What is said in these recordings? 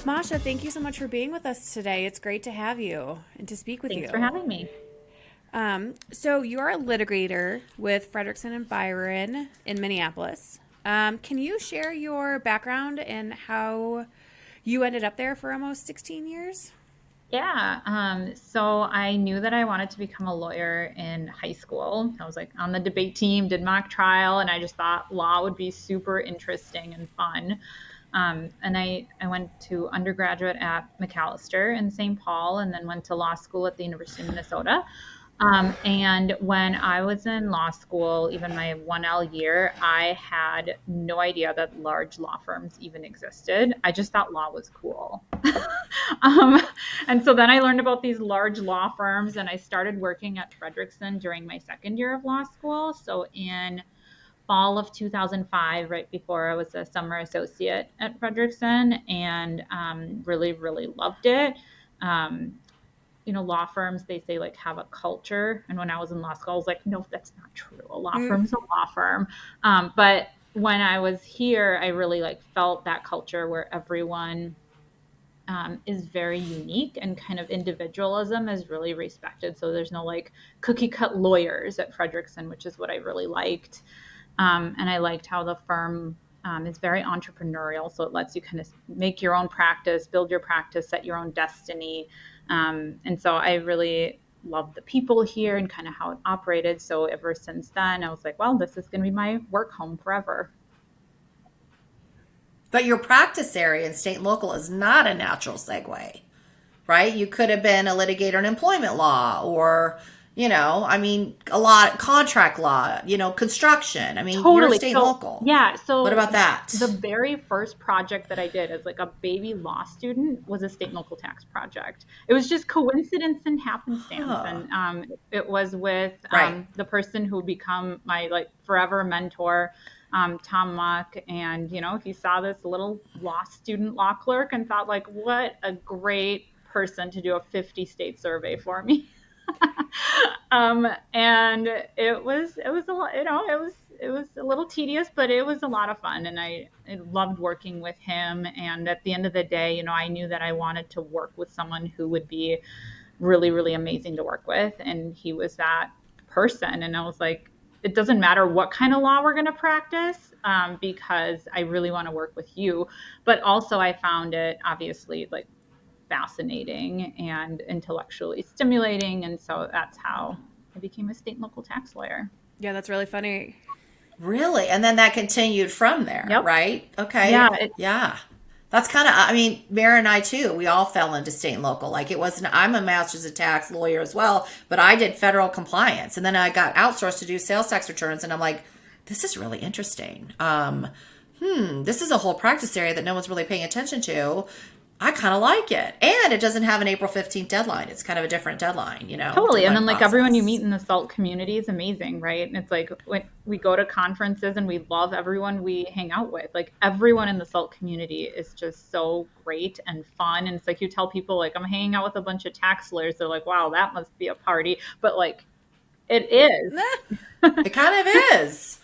Masha, thank you so much for being with us today. It's great to have you and to speak with you. Thanks for having me. So you are a litigator with Fredrikson Byron in Minneapolis. Can you share your background and how you ended up there for almost 16 years? Yeah, so I knew that I wanted to become a lawyer in high school. I was like on the debate team, did mock trial, and I just thought law would be super interesting and fun. And I went to undergraduate at McAllister in St. Paul and then went to law school at the University of Minnesota. And when I was in law school, even my 1L year, I had no idea that large law firms even existed. I just thought law was cool. um, and so then I learned about these large law firms and I started working at Fredrikson during my second year of law school. So in fall of 2005, right before I was a summer associate at Fredrikson, and really, really loved it. Um, law firms, they say like have a culture. And when I was in law school, I was like, no, that's not true. A law firm's a law firm. But when I was here, I really like felt that culture where everyone is very unique and kind of individualism is really respected. So there's no like cookie cut lawyers at Fredrikson, which is what I really liked. And I liked how the firm is very entrepreneurial. So it lets you kind of make your own practice, build your practice, set your own destiny. And so I really loved the people here and kind of how it operated. So ever since then, I was like, well, this is going to be my work home forever. But your practice area in state and local is not a natural segue, right? You could have been a litigator in employment law or, a lot contract law, construction. I mean, you're Totally. state and So, local. yeah. So What about that? the very first project that I did as like a baby law student was a state and local tax project. It was just coincidence and happenstance. Huh. And it was with Right. the person who become my like forever mentor, Tom Muck. And, he saw this little law student law clerk and thought like, what a great person to do a 50 state survey for me. And it was a lot, it was a little tedious, but it was a lot of fun. And I loved working with him. And at the end of the day, I knew that I wanted to work with someone who would be really, really amazing to work with. And he was that person. And I was like, it doesn't matter what kind of law we're going to practice, because I really want to work with you. But also I found it obviously like fascinating and intellectually stimulating. And so that's how I became a state and local tax lawyer. Yeah, that's really funny. Really? And then that continued from there, Yep. right? Okay. Yeah. Yeah. That's kind of, Mary and I too, we all fell into state and local. Like it wasn't, I'm a master's of tax lawyer as well, but I did federal compliance. And then I got outsourced to do sales tax returns. And I'm like, this is really interesting. This is a whole practice area that no one's really paying attention to. I kind of like it. And it doesn't have an April 15th deadline. It's kind of a different deadline, Totally. And then like everyone you process. meet in the SALT community is amazing, right? And it's like when we go to conferences and we love everyone we hang out with. Like everyone in the SALT community is just so great and fun. And it's like you tell people like I'm hanging out with a bunch of tax lawyers. They're like, wow, that must be a party. But like it is. It kind of is.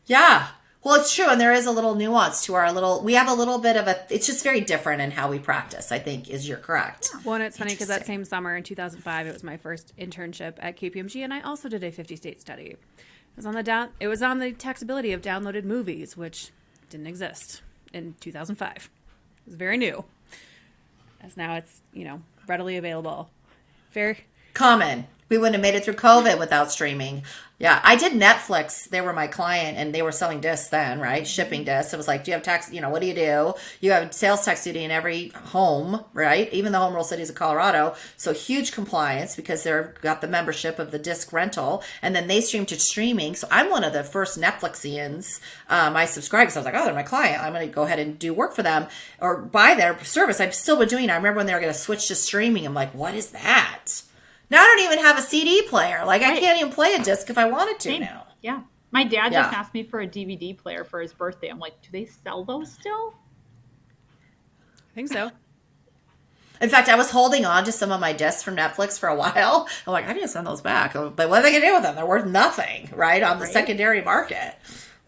Yeah. Well, it's true. And there is a little nuance to we have a little bit of it's just very different in how we practice, I think, you're correct. Well, and it's funny because that Interesting. same summer in 2005, it was my first internship at KPMG, and I also did a 50-state study. It was on the taxability of downloaded movies, which didn't exist in 2005. It was very new, as now it's readily available. Very Common. We wouldn't have made it through COVID without streaming. Yeah, I did Netflix. They were my client and they were selling discs then, right? Shipping discs. It was like, do you have tax? What do you do? You have sales tax duty in every home, right? Even the home rule cities of Colorado. So huge compliance because they've got the membership of the disc rental. And then they stream to streaming. So I'm one of the first Netflixians. I subscribed because I was like, oh, they're my client. I'm going to go ahead and do work for them or buy their service. I've still been doing it. I remember when they were going to switch to streaming. I'm like, what is that? Now I don't even have a CD player. Like I Right. can't even play a disc if I wanted to Same. now. Yeah. My dad Yeah. just asked me for a DVD player for his birthday. I'm like, do they sell those still? I think so. In fact, I was holding on to some of my discs from Netflix for a while. I'm like, I need to send those back. But what are they going to do with them? They're worth nothing, right? On the Right. secondary market,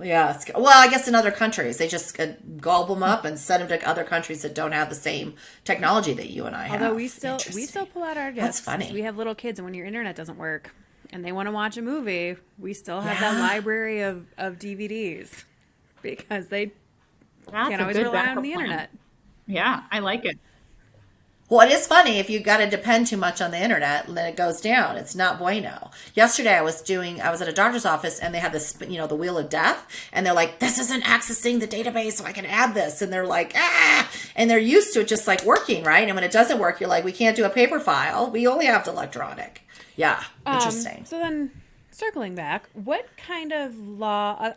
Yeah. Well, I guess in other countries, they just gulp them up and send them to other countries that don't have the same technology that you and I have. Although we still pull out our That's discs 'cause funny. we have little kids, and when your internet doesn't work and they want to watch a movie, we still have that library of DVDs because they That's can't a always good rely on backup the plan. internet. Yeah, I like it. Well, it is funny if you got to depend too much on the internet, then it goes down. It's not bueno. Yesterday, I was at a doctor's office and they had this, the wheel of death, and they're like, "This isn't accessing the database, so I can add this." And they're like, "Ah!" And they're used to it just like working, right? And when it doesn't work, you're like, "We can't do a paper file. We only have the electronic." Yeah, interesting. So then, circling back, what kind of law,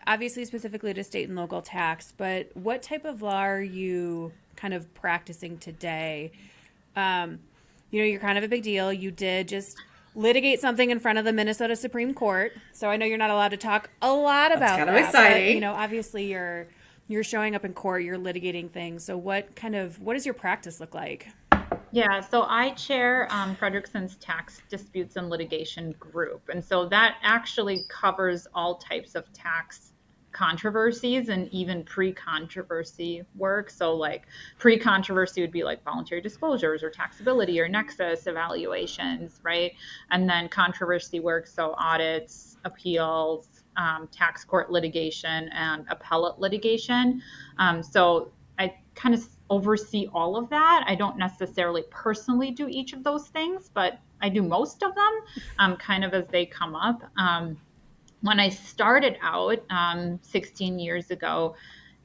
obviously specifically to state and local tax, but what type of law are you kind of practicing today? You're kind of a big deal. You did just litigate something in front of the Minnesota Supreme Court, so I know you're not allowed to talk a lot about kind of that. exciting. But, obviously you're showing up in court, you're litigating things. So what does your practice look like? Yeah, so I chair Fredrikson's tax disputes and litigation group. And so that actually covers all types of tax controversies and even pre-controversy work. So like pre-controversy would be like voluntary disclosures or taxability or nexus evaluations, right? And then controversy work, so audits, appeals, tax court litigation, and appellate litigation. So I kind of oversee all of that. I don't necessarily personally do each of those things, but I do most of them kind of as they come up. When I started out 16 years ago,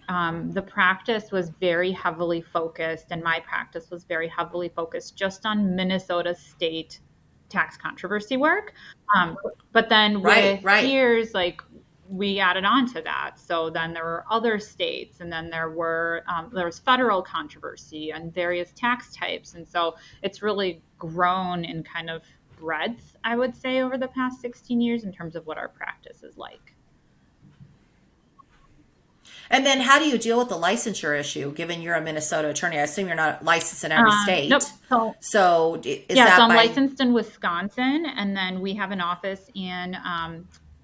the practice was very heavily focused, and my practice was very heavily focused just on Minnesota state tax controversy work. But then with years, like we added on to that. So then there were other states, and then there was federal controversy and various tax types. And so it's really grown in kind of breadth, I would say, over the past 16 years in terms of what our practice is like. And then how do you deal with the licensure issue, given you're a Minnesota attorney? I assume you're not licensed in every state. Nope. So I'm licensed in Wisconsin, and then we have an office in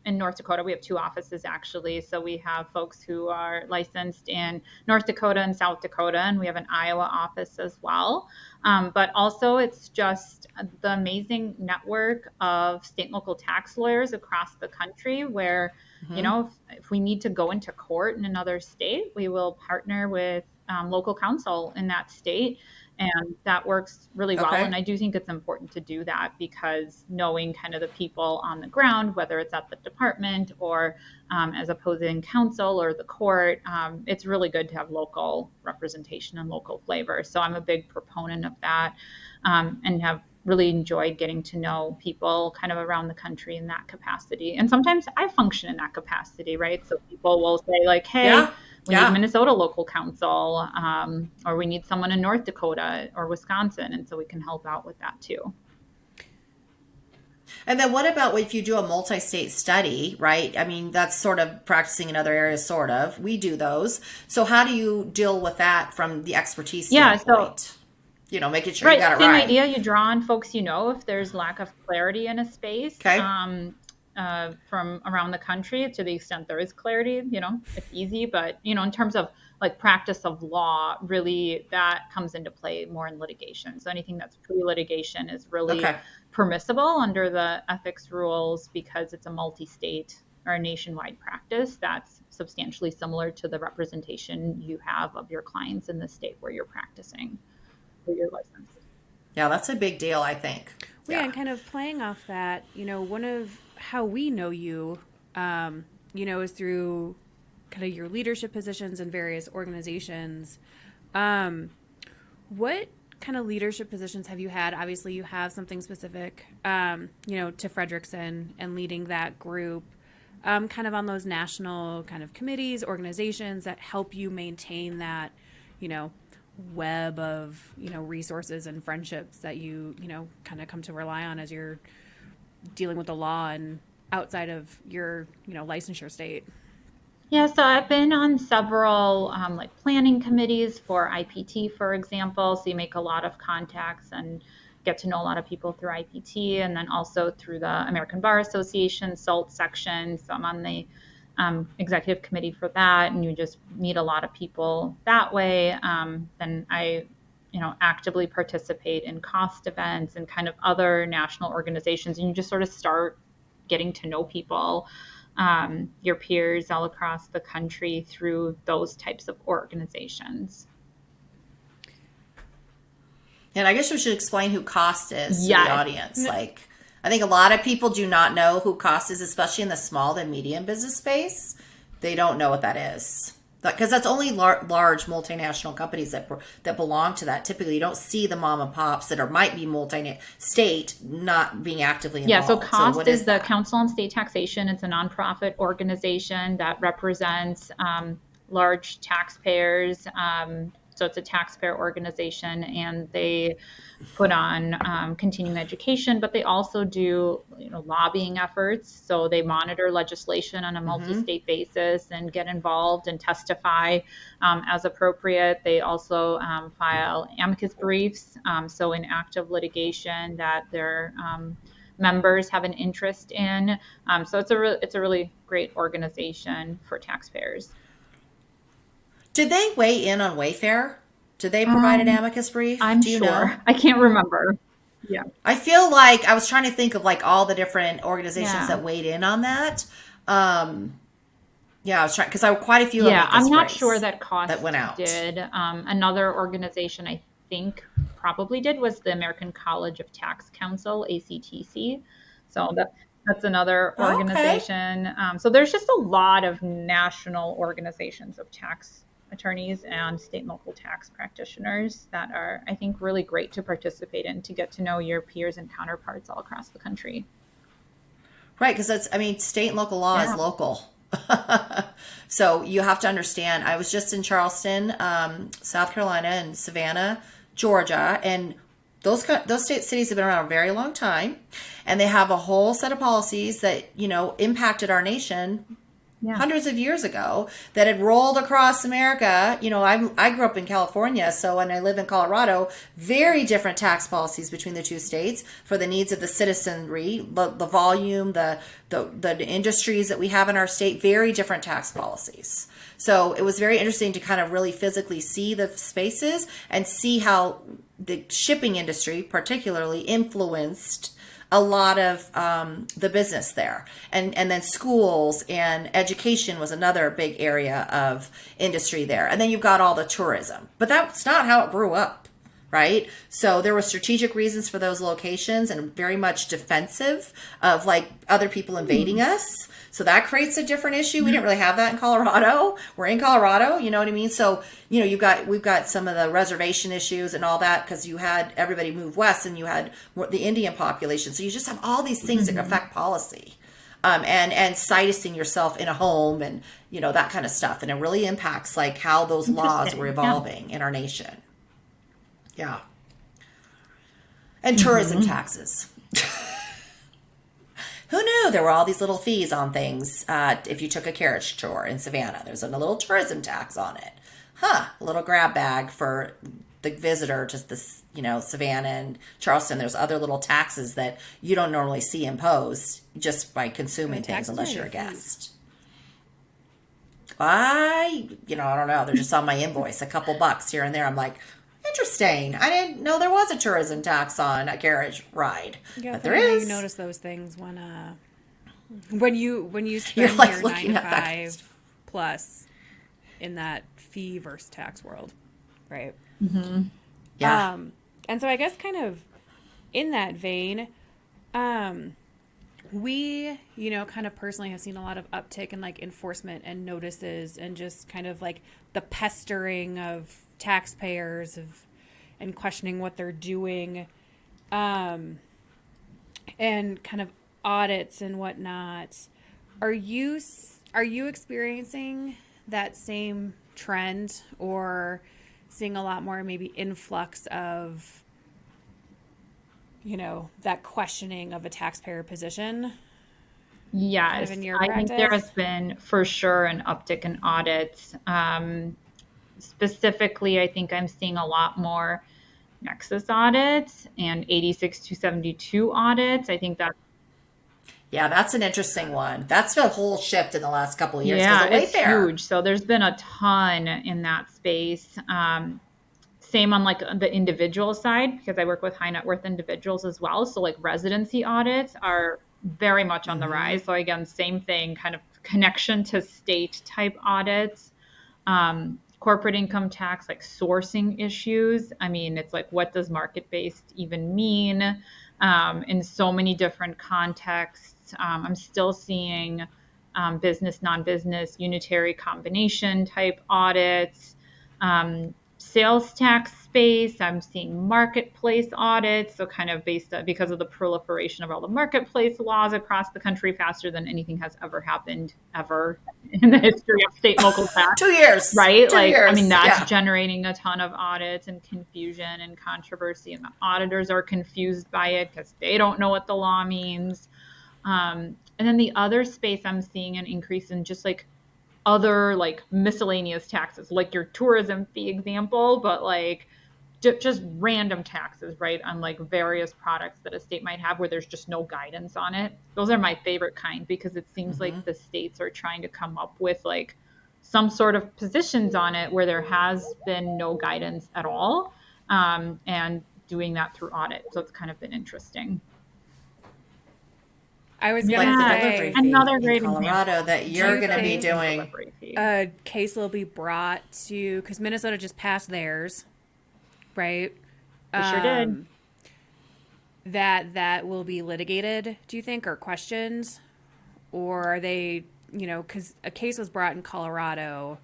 North Dakota. We have two offices, actually. So we have folks who are licensed in North Dakota and South Dakota, and we have an Iowa office as well. But also it's just the amazing network of state and local tax lawyers across the country where, if we need to go into court in another state, we will partner with local counsel in that state. And that works really well. And I do think it's important to do that because knowing kind of the people on the ground, whether it's at the department or as opposing counsel or the court, it's really good to have local representation and local flavor. So I'm a big proponent of that and have really enjoyed getting to know people kind of around the country in that capacity. And sometimes I function in that capacity, right? So people will say like, hey, we need Minnesota local counsel, or we need someone in North Dakota or Wisconsin. And so we can help out with that too. And then what about if you do a multi-state study, right? I mean, that's sort of practicing in other areas, sort of. We do those. So how do you deal with that from the expertise standpoint? Making sure you got it right. Same idea. You draw on folks if there's lack of clarity in a space. Okay. From around the country, to the extent there is clarity, it's easy. But, in terms of like practice of law, really that comes into play more in litigation. So anything that's pre-litigation is really permissible under the ethics rules because it's a multi-state or a nationwide practice that's substantially similar to the representation you have of your clients in the state where you're practicing for your license. Yeah, that's a big deal, I think. Yeah, and kind of playing off that, one of how we know you, is through kind of your leadership positions in various organizations. What kind of leadership positions have you had? Obviously, you have something specific, to Fredrikson and leading that group, kind of on those national kind of committees, organizations that help you maintain that, web of, resources and friendships that you, kind of come to rely on as you're dealing with the law and outside of your, licensure state. Yeah, so I've been on several like planning committees for IPT, for example. So you make a lot of contacts and get to know a lot of people through IPT, and then also through the American Bar Association SALT section. So I'm on the executive committee for that, and you just meet a lot of people that way. Then I, actively participate in cost events and kind of other national organizations, and you just sort of start getting to know people, your peers all across the country through those types of organizations. And I guess we should explain who COST is to Yes. the audience. Like, I think a lot of people do not know who COST is, especially in the small and medium business space. They don't know what that is. Because that's only large multinational companies that belong to that. Typically, you don't see the mom and pops that might be multi-state not being actively involved. Yeah, so COST what is the that? Council on State Taxation. It's a nonprofit organization that represents large taxpayers. So it's a taxpayer organization, and they put on continuing education, but they also do lobbying efforts. So they monitor legislation on a multi-state basis and get involved and testify as appropriate. They also file amicus briefs, so in active litigation that their members have an interest in. So it's a really great organization for taxpayers. Did they weigh in on Wayfair? Did they provide an amicus brief? I'm Do you know? I can't remember. Yeah. I feel like I was trying to think of like all the different organizations Yeah. that weighed in on that. Yeah, I was trying because I quite a few. Yeah, amicus I'm not briefs sure that COST that went out. did. Another organization I think probably did was the American College of Tax Counsel, ACTC. So that's another Okay. organization. So there's just a lot of national organizations of tax attorneys and state and local tax practitioners that are, I think, really great to participate in to get to know your peers and counterparts all across the country. Right, because state and local law is Yeah. local. So you have to understand, I was just in Charleston, South Carolina, and Savannah, Georgia, and those cities have been around a very long time, and they have a whole set of policies that, impacted our nation hundreds of years ago that had rolled across America. I grew up in California, and I live in Colorado. Very different tax policies between the two states for the needs of the citizenry, the volume, the industries that we have in our state. Very different tax policies. So it was very interesting to kind of really physically see the spaces and see how the shipping industry particularly influenced a lot of the business there. And then schools and education was another big area of industry there. And then you've got all the tourism. But that's not how it grew up, right? So there were strategic reasons for those locations and very much defensive of like other people invading us. So that creates a different issue. We didn't really have that in Colorado. We're in Colorado, you know what I mean? So, we've got some of the reservation issues and all that because you had everybody move west and you had the Indian population. So you just have all these things that affect policy. And situsing yourself in a home and, that kind of stuff. And it really impacts like how those laws were evolving in our nation. Yeah. And tourism taxes. Who knew there were all these little fees on things if you took a carriage tour in Savannah? There's a little tourism tax on it. A little grab bag for the visitor to this, Savannah and Charleston. There's other little taxes that you don't normally see imposed just by consuming things unless you're a guest. I don't know. They're just on my invoice, a couple bucks here and there. I'm like, interesting. I didn't know there was a tourism tax on a carriage ride. Yeah, but there is. You notice those things when you spend You're like your looking 9 to at that 5 plus in that fee versus tax world, right? Yeah. And so I guess kind of in that vein, we, kind of personally have seen a lot of uptick in like enforcement and notices and just kind of like the pestering of taxpayers and questioning what they're doing, and kind of audits and whatnot. Are you experiencing that same trend or seeing a lot more maybe influx of that questioning of a taxpayer position? Yes, kind of in your I think there practice? has been for sure an uptick in audits. Specifically, I think I'm seeing a lot more nexus audits and 86-272 audits. I think that Yeah, that's an interesting one. That's a whole shift in the last couple of years. Yeah, Because it's huge. So there's been a ton in that space. Same on like the individual side, because I work with high net worth individuals as well. So like residency audits are very much on the rise. So again, same thing, kind of connection to state type audits, corporate income tax, like sourcing issues. I mean, it's like, what does market-based even mean? In so many different contexts. I'm still seeing business, non-business, unitary combination type audits. Sales tax space, I'm seeing marketplace audits. So kind of because of the proliferation of all the marketplace laws across the country faster than anything has ever happened ever in the history of state and local tax. 2 years. Right? 2 Like, years. I mean, that's Yeah. generating a ton of audits and confusion and controversy. And the auditors are confused by it because they don't know what the law means. And then the other space I'm seeing an increase in just like other like miscellaneous taxes, like your tourism fee example, but like just random taxes, right? On like various products that a state might have where there's just no guidance on it. Those are my favorite kind because it seems like the states are trying to come up with like some sort of positions on it where there has been no guidance at all, and doing that through audit. So it's kind of been interesting. I was Like going to the say delivery fee another great in Colorado example. that you're going to be think doing. a case will be brought to, because Minnesota just passed theirs, right? We sure did. That will be litigated, do you think, or questioned? Or are they, because a case was brought in Colorado,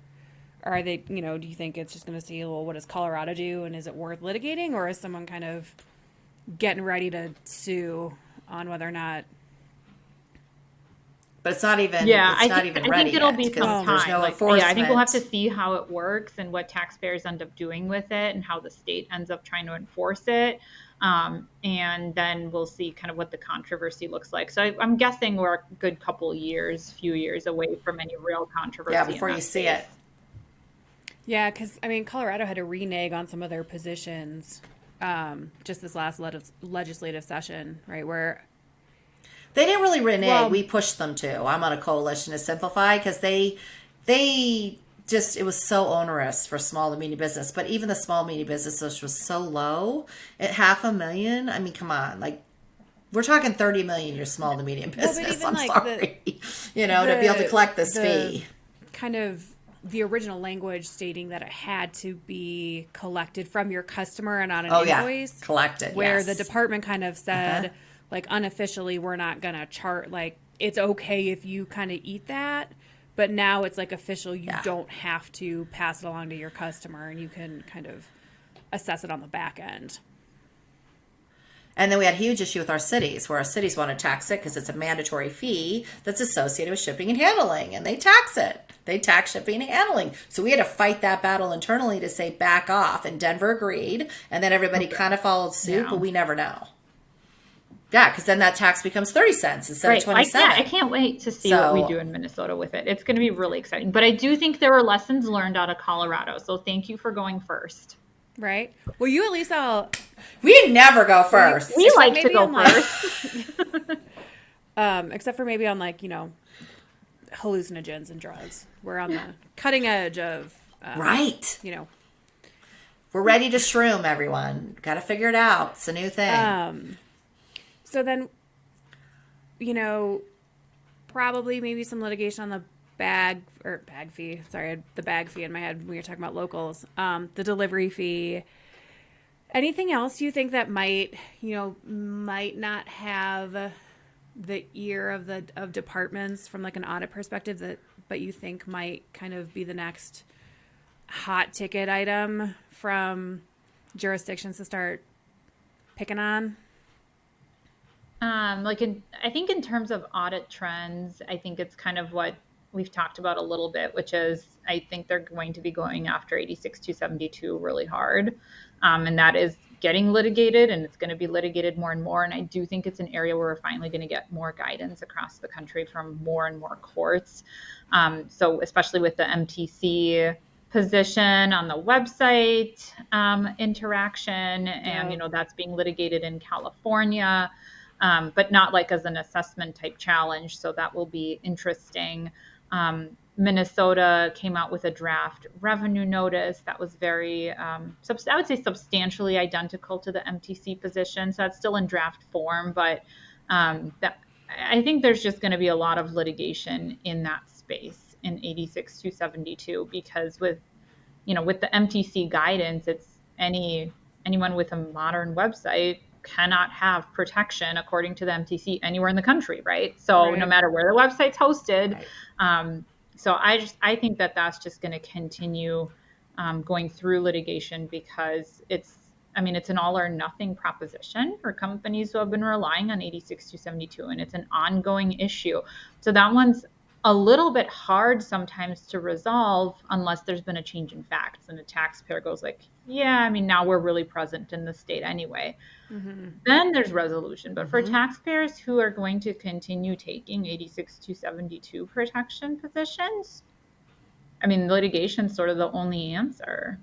are they, do you think it's just going to see, well, what does Colorado do and is it worth litigating? Or is someone kind of getting ready to sue on whether or not? But it's not even. Yeah, it's not I even ready think it'll yet be because some there's time. no Like, enforcement. yeah, I think we'll have to see how it works and what taxpayers end up doing with it and how the state ends up trying to enforce it. And then we'll see kind of what the controversy looks like. So I'm guessing we're a good few years away from any real controversy. Yeah, before you see it. Yeah, because, Colorado had to renege on some of their positions just this last legislative session, right, where They didn't really renege. Well- We pushed them to. I'm on a coalition to simplify because they just, it was so onerous for small to medium business. But even the small medium business, which was so low at $500,000. I mean, come on, like we're talking 30 million. Your small to medium Well, but business. even, I'm like, sorry, to be able to collect this fee. kind of the original language stating that it had to be collected from your customer and on an invoice. Collected. Where yes. the department kind of said, like, unofficially, we're not going to chart, like, it's okay if you kind of eat that. But now it's like official, you don't have to pass it along to your customer and you can kind of assess it on the back end. And then we had a huge issue with our cities, where our cities want to tax it because it's a mandatory fee that's associated with shipping and handling, and they tax it. They tax shipping and handling. So we had to fight that battle internally to say back off, and Denver agreed, and then everybody kind of followed suit, but we never know. Yeah, because then that tax becomes 30 cents instead of 27. I can't wait to see what we do in Minnesota with it. It's going to be really exciting. But I do think there were lessons learned out of Colorado. So thank you for going first. Right? Well, you at least all... We never go first. We like to go on, first. except for maybe on, like, hallucinogens and drugs. We're on the cutting edge of... right. We're ready to shroom, everyone. Got to figure it out. It's a new thing. So then, probably maybe some litigation on the bag fee. Sorry, I had the bag fee in my head when we were talking about locals. The delivery fee. Anything else you think that might not have the ear of departments from like an audit perspective but you think might kind of be the next hot ticket item from jurisdictions to start picking on? I think in terms of audit trends, I think it's kind of what we've talked about a little bit, which is I think they're going to be going after 86-272 really hard. And that is getting litigated, and it's going to be litigated more and more. And I do think it's an area where we're finally going to get more guidance across the country from more and more courts. So especially with the MTC position on the website interaction, and that's being litigated in California. but not like as an assessment type challenge. So that will be interesting. Minnesota came out with a draft revenue notice that was very, I would say substantially identical to the MTC position. So that's still in draft form, but I think there's just going to be a lot of litigation in that space in 86-272 because with the MTC guidance, it's anyone with a modern website cannot have protection according to the MTC anywhere in the country, right? So no matter where the website's hosted. So I think that that's just going to continue going through litigation because it's an all or nothing proposition for companies who have been relying on 86-272, and it's an ongoing issue. So that one's a little bit hard sometimes to resolve unless there's been a change in facts and a taxpayer goes like, yeah, now we're really present in the state anyway. Mm-hmm. Then there's resolution. But for taxpayers who are going to continue taking 86-272 protection positions, litigation is sort of the only answer.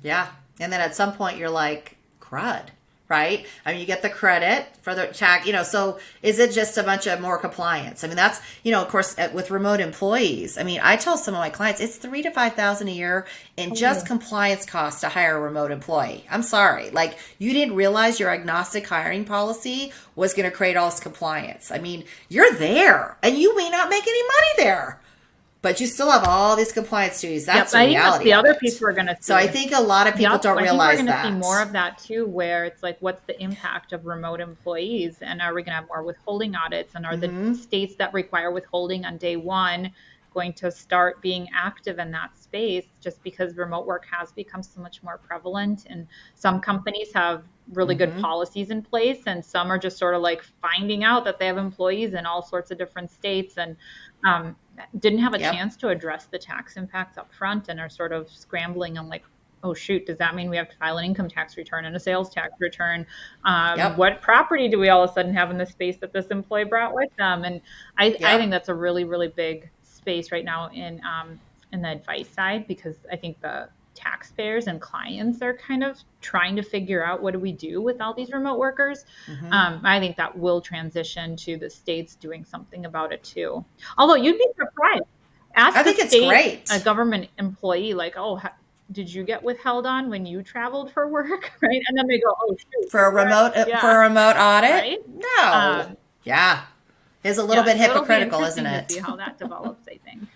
Yeah. And then at some point you're like, crud, right? You get the credit for the tax, so is it just a bunch of more compliance? That's, of course, with remote employees. I tell some of my clients, it's $3,000 to $5,000 a year in just compliance costs to hire a remote employee. I'm sorry. You didn't realize your agnostic hiring policy was going to create all this compliance. You're there and you may not make any money there. But you still have all these compliance duties. That's the reality. That's the other piece we're going to see. So I think a lot of people don't realize that. I think we're going to see more of that too, where it's like, what's the impact of remote employees? And are we going to have more withholding audits? And are the states that require withholding on day one going to start being active in that space just because remote work has become so much more prevalent? And some companies have really good policies in place, and some are just sort of like finding out that they have employees in all sorts of different states and didn't have a chance to address the tax impacts up front and are sort of scrambling on like, oh shoot, does that mean we have to file an income tax return and a sales tax return? What property do we all of a sudden have in the space that this employee brought with them? And I think that's a really, really big space right now in the advice side, because I think the taxpayers and clients are kind of trying to figure out, what do we do with all these remote workers? I think that will transition to the states doing something about it too. Although you'd be surprised. I think it's great. A government employee, like, oh, did you get withheld on when you traveled for work? Right? And then they go, oh shoot. For a remote audit? Right? No. It's a little bit hypocritical, isn't it? To see how that develops, I think.